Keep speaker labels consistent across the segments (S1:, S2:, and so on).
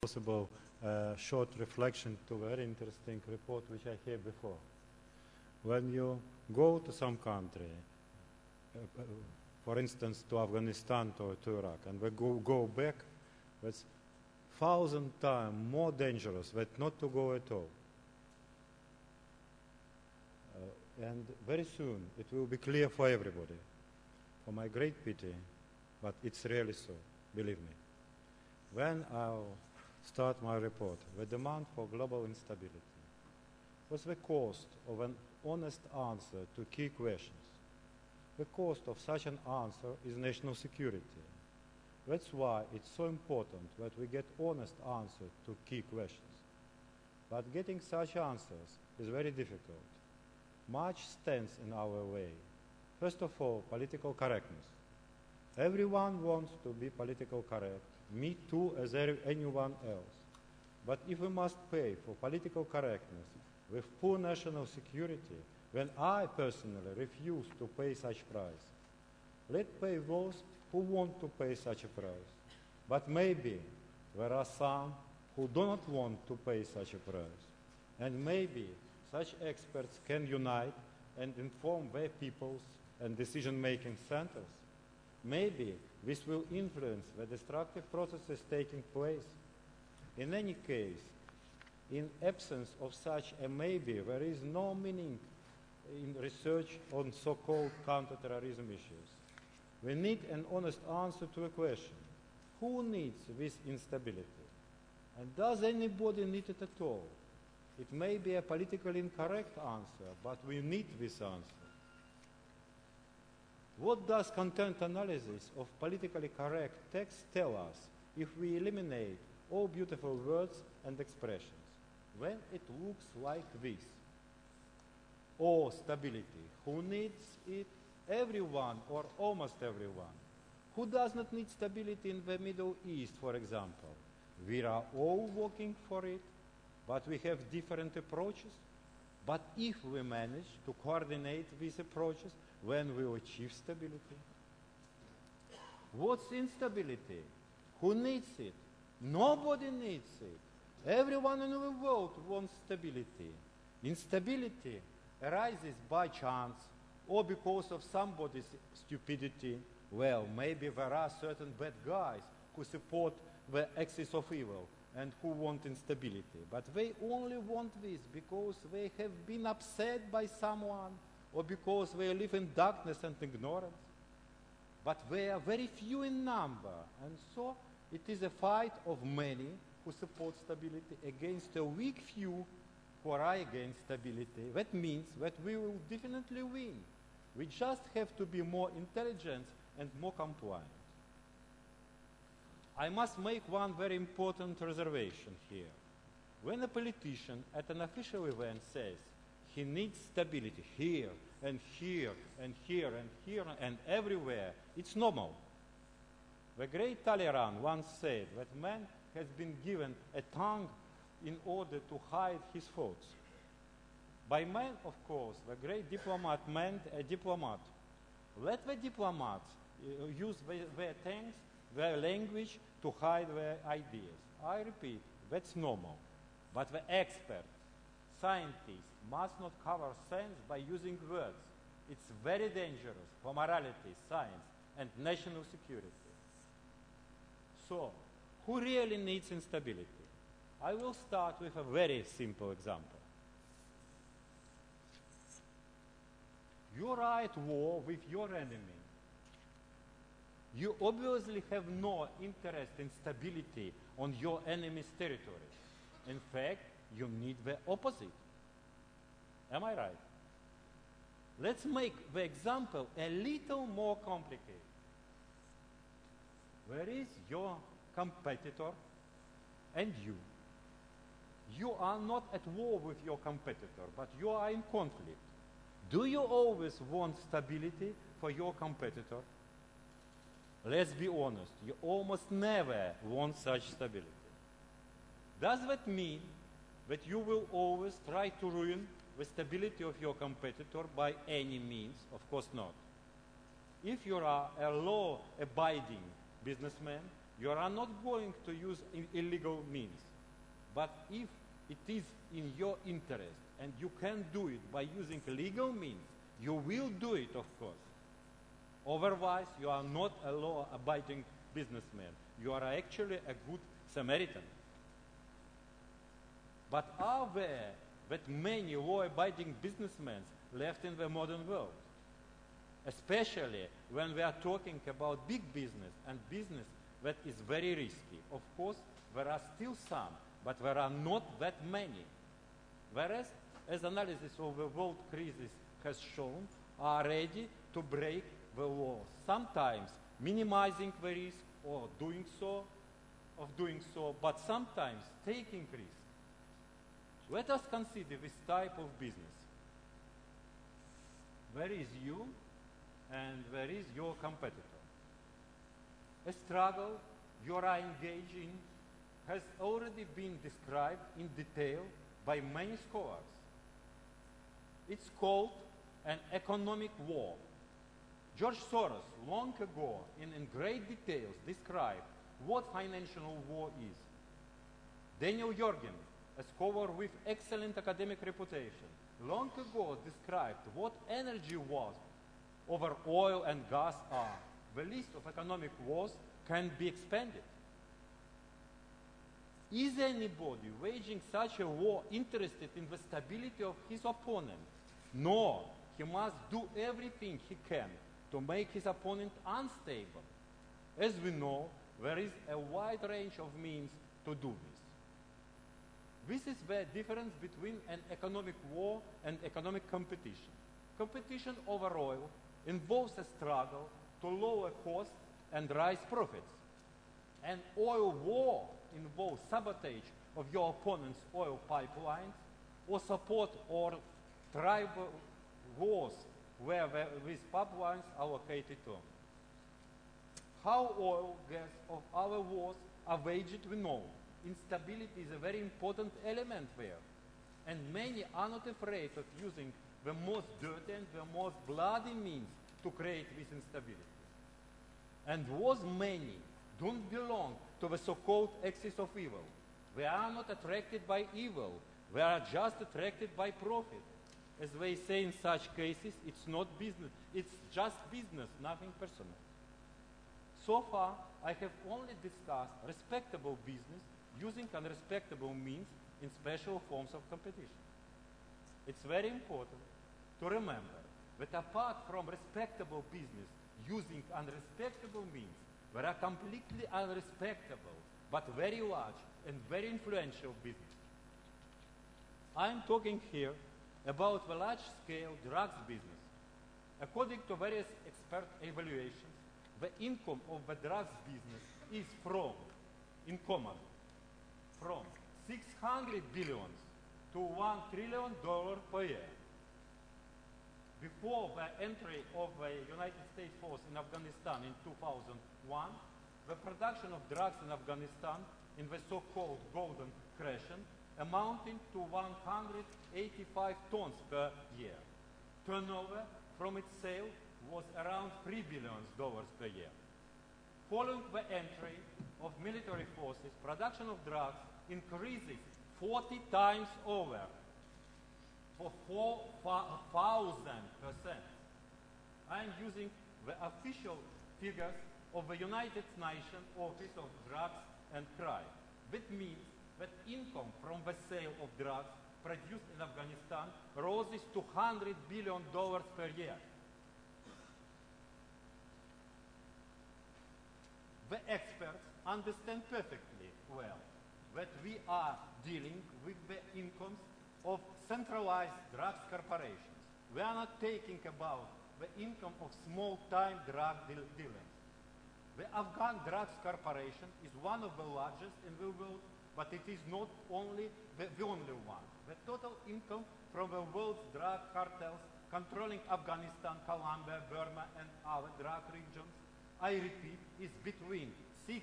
S1: possible short reflection to a very interesting report which I had before. When you go to some country, for instance to Afghanistan or to Iraq, and we go back, it's 1,000 times more dangerous than not to go at all. And very soon it will be clear for everybody, for my great pity, but it's really so, believe me. When I'll start my report, the demand for global instability was the cost of an honest answer to key questions. The cost of such an answer is national security. That's why it's so important that we get honest answers to key questions. But getting such answers is very difficult. Much stands in our way. First of all, political correctness. Everyone wants to be politically correct, me too, as anyone else. But if we must pay for political correctness with poor national security, then I personally refuse to pay such price. Let's pay those who want to pay such a price. But maybe there are some who do not want to pay such a price. And maybe such experts can unite and inform their peoples and decision-making centers. Maybe this will influence the destructive processes taking place. In any case, in absence of such a maybe, there is no meaning in research on so-called counter-terrorism issues. We need an honest answer to a question. Who needs this instability? And does anybody need it at all? It may be a politically incorrect answer, but we need this answer. What does content analysis of politically correct text tell us if we eliminate all beautiful words and expressions? When it looks like this. Oh, stability. Who needs it? Everyone or almost everyone. Who does not need stability in the Middle East, for example? We are all working for it, but we have different approaches. But if we manage to coordinate these approaches, when we will achieve stability. What's instability? Who needs it? Nobody needs it. Everyone in the world wants stability. Instability arises by chance or because of somebody's stupidity. Well, maybe there are certain bad guys who support the axis of evil and who want instability. But they only want this because they have been upset by someone or because they live in darkness and ignorance. But they are very few in number, and so it is a fight of many who support stability against a weak few who are against stability. That means that we will definitely win. We just have to be more intelligent and more compliant. I must make one very important reservation here. When a politician at an official event says he needs stability here and here and here and here and everywhere, it's normal. The great Talleyrand once said that man has been given a tongue in order to hide his thoughts. By man, of course, the great diplomat meant a diplomat. Let the diplomats use their tongues, their language to hide their ideas. I repeat, that's normal. But the expert, scientist, must not cover sense by using words. It's very dangerous for morality, science, and national security. So, who really needs instability? I will start with a very simple example. You are at war with your enemy. You obviously have no interest in stability on your enemy's territory. In fact, you need the opposite. Am I right? Let's make the example a little more complicated. Where is your competitor and you? You are not at war with your competitor, but you are in conflict. Do you always want stability for your competitor? Let's be honest, you almost never want such stability. Does that mean that you will always try to ruin the stability of your competitor by any means? Of course not. If you are a law-abiding businessman,
S2: You are not going to use illegal means. But if it is in your interest and you can do it by using legal means, you will do it, of course. Otherwise, you are not a law-abiding businessman. You are actually a good Samaritan. But are there that many law-abiding businessmen left in the modern world? Especially when we are talking about big business and business that is very risky. Of course, there are still some, but there are not that many. Whereas, as analysis of the world crisis has shown, are ready to break the law, sometimes minimizing the risk or doing so, but sometimes taking risks. Let us consider this type of business. There is you and there is your competitor. A struggle you are engaged in has already been described in detail by many scholars. It's called an economic war. George Soros long ago in great details described what financial war is. Daniel Jorgen, a scholar with excellent academic reputation, long ago described what energy wars over oil and gas are. The list of economic wars can be expanded. Is anybody waging such a war interested in the stability of his opponent? No, he must do everything he can to make his opponent unstable. As we know, there is a wide range of means to do this. This is the difference between an economic war and economic competition. Competition over oil involves a struggle to lower costs and raise profits. An oil war involves sabotage of your opponent's oil pipelines or support or tribal wars where these pipelines are located to. How oil, gas, or other wars are waged, we know. Instability is a very important element there. And many are not afraid of using the most dirty and the most bloody means to create this instability. And those many don't belong to the so-called axis of evil. They are not attracted by evil. They are just attracted by profit. As they say in such cases, it's not business. It's just business, nothing personal. So far, I have only discussed respectable business using unrespectable means in special forms of competition. It's very important to remember that apart from respectable business using unrespectable means, there are completely unrespectable but very large and very influential business. I'm talking here about the large-scale drugs business. According to various expert evaluations, the income of the drugs business is from 600 billions to $1 trillion per year. Before the entry of the United States force in Afghanistan in 2001, the production of drugs in Afghanistan in the so-called Golden Crescent amounting to 185 tons per year. Turnover from its sale was around $3 billion per year. Following the entry of military forces, production of drugs increases 40 times over, for 4,000%. I am using the official figures of the United Nations Office of Drugs and Crime. That means that income from the sale of drugs produced in Afghanistan roses to $100 billion per year. The experts understand perfectly well that we are dealing with the incomes of centralized drugs corporations. We are not talking about the income of small-time drug dealers. The Afghan Drugs Corporation is one of the largest in the world, but it is not only the only one. The total income from the world's drug cartels controlling Afghanistan, Colombia, Burma, and other drug regions, I repeat, is between $600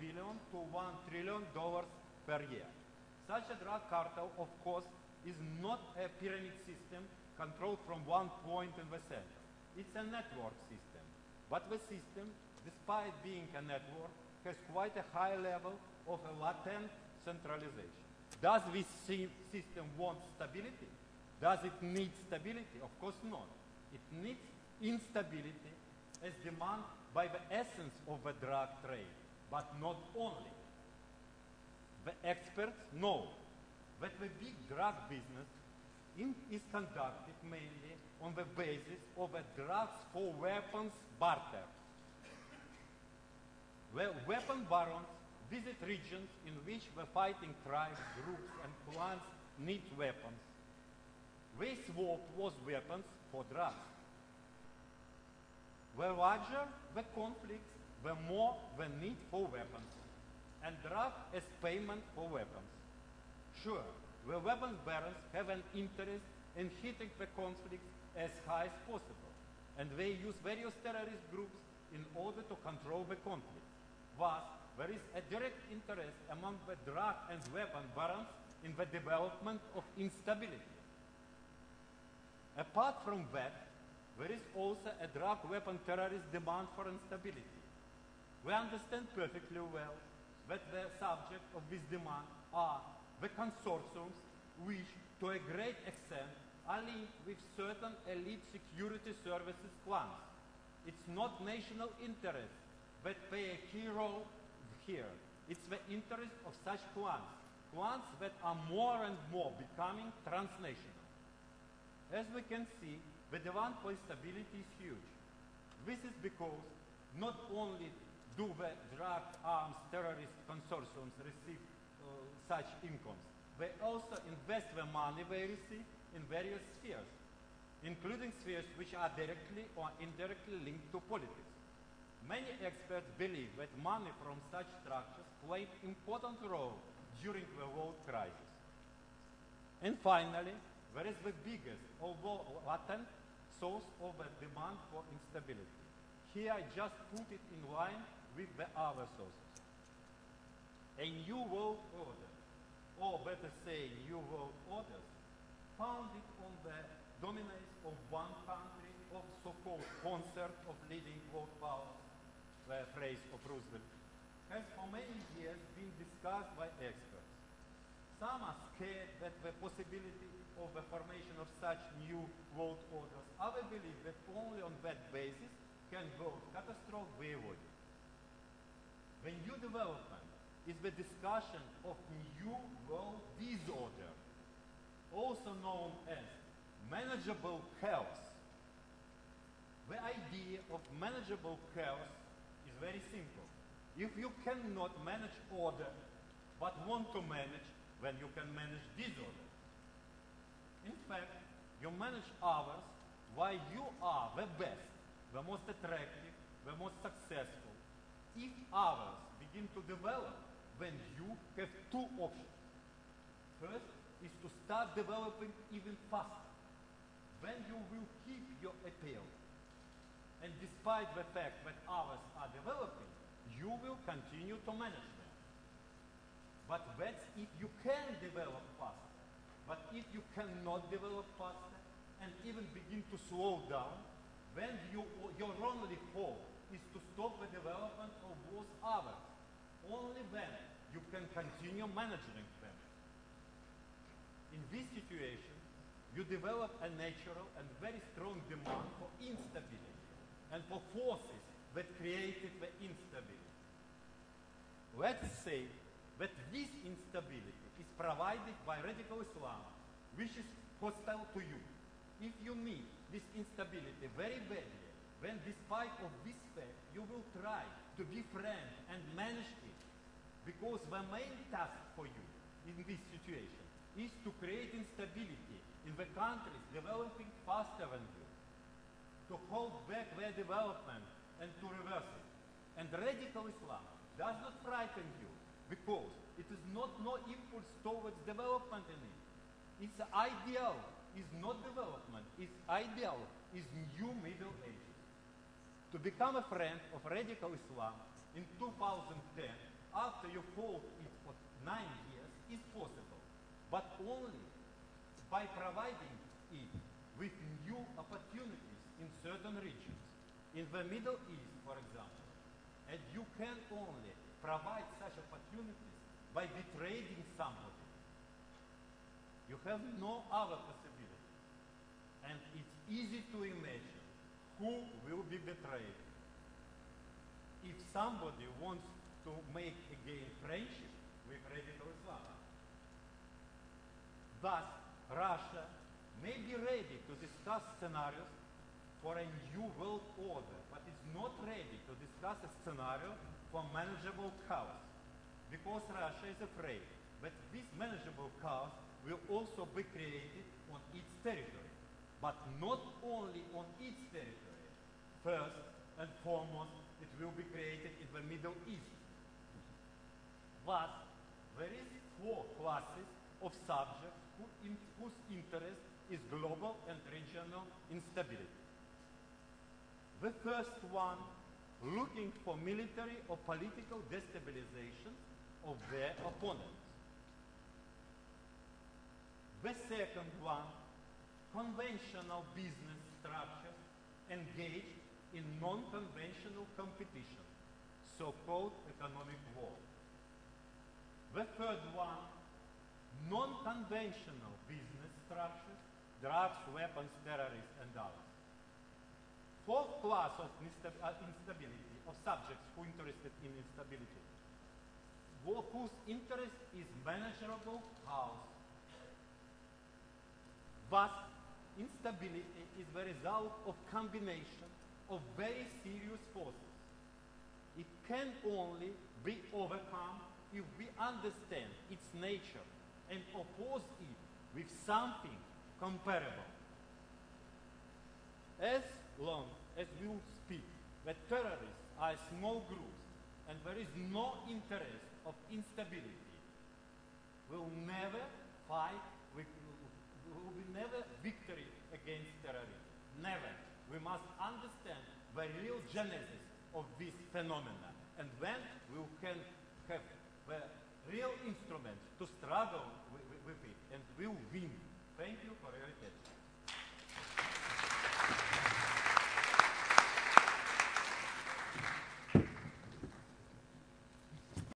S2: billion to $1 trillion per year. Such a drug cartel, of course, is not a pyramid system controlled from one point in the center. It's a network system. But the system, despite being a network, has quite a high level of a latent centralization. Does this system want stability? Does it need stability? Of course not. It needs instability as demanded by the essence of the drug trade, but not only. The experts know that the big drug business is conducted mainly on the basis of a drugs for weapons barter. Where weapon barons visit regions in which the fighting tribes, groups, and clans need weapons. They swap those weapons for drugs. The larger the conflicts, the more the need for weapons, and drug as payment for weapons. Sure, the weapons barons have an interest in hitting the conflicts as high as possible, and they use various terrorist groups in order to control the conflict. Thus, there is a direct interest among the drug and weapon barons in the development of instability. Apart from that, there is also a drug weapon terrorist demand for instability. We understand perfectly well that the subject of this demand are the consortiums which, to a great extent, are linked with certain elite security services clans. It's not national interests that play a key role here. It's the interest of such clans, clans that are more and more becoming transnational. As we can see, the demand for stability is huge. This is because not only do the drug arms terrorist consortiums receive such incomes, they also invest the money they receive in various spheres, including spheres which are directly or indirectly linked to politics. Many experts believe that money from such structures played an important role during the world crisis. And finally, there is the biggest, although latent, source of the demand for instability. Here I just put it in line with the other sources. A new world order, or better say, new world orders, founded on the dominance of one country, of so-called concert of leading world powers, the phrase of Roosevelt, has for many years been discussed by experts. Some are scared that the possibility of the formation of such new world orders, others believe that only on that basis can world catastrophe be avoided. The new development is the discussion of new world disorder, also known as manageable chaos. The idea of manageable chaos is very simple. If you cannot manage order, but want to manage, then you can manage disorder. In fact, you manage others while you are the best, the most attractive, the most successful. If others begin to develop, then you have two options. First is to start developing even faster. Then you will keep your appeal. And despite the fact that others are developing, you will continue to manage them. But that's if you can develop faster. But if you cannot develop faster and even begin to slow down, then your only hope is to stop the development of those others. Only then you can continue managing them. In this situation, you develop a natural and very strong demand for instability and for forces that created the instability. Let's say that this instability is provided by radical Islam, which is hostile to you. If you need this instability very badly, then despite of this fact, you will try to befriend and manage it. Because the main task for you in this situation is to create instability in the countries developing faster than you, to hold back their development and to reverse it. And radical Islam does not frighten you, because it is not no impulse towards development in it. Its ideal is not development. Its ideal is new Middle Ages. To become a friend of radical Islam in 2010, after you fought it for 9 years, is possible, but only by providing it with new opportunities in certain regions. In the Middle East, for example, and you can only provide such opportunities by betraying somebody. You have no other possibility. And it's easy to imagine who will be betrayed. If somebody wants to make again friendship with radical Islam. Thus, Russia may be ready to discuss scenarios for a new world order, but is not ready to discuss a scenario for manageable chaos, because Russia is afraid that this manageable chaos will also be created on its territory, but not only on its territory. First and foremost, it will be created in the Middle East. Thus, there is 4 classes of subjects whose interest is global and regional instability. The first one, looking for military or political destabilization of their opponents. The second one, conventional business structures engaged in non-conventional competition, so-called economic war. The third one, non-conventional business structures, drugs, weapons, terrorists, and others. Fourth class of instability, of subjects who are interested in instability, whose interest is manageable chaos. Thus, instability is the result of combination of very serious forces. It can only be overcome if we understand its nature and oppose it with something comparable. As long as we speak that terrorists are small groups and there is no interest of instability, we will never fight, we will be never victory against terrorism. Never. We must understand the real genesis of this phenomena, and then we can have the real instruments to struggle with it, and we will win. Thank you for your attention.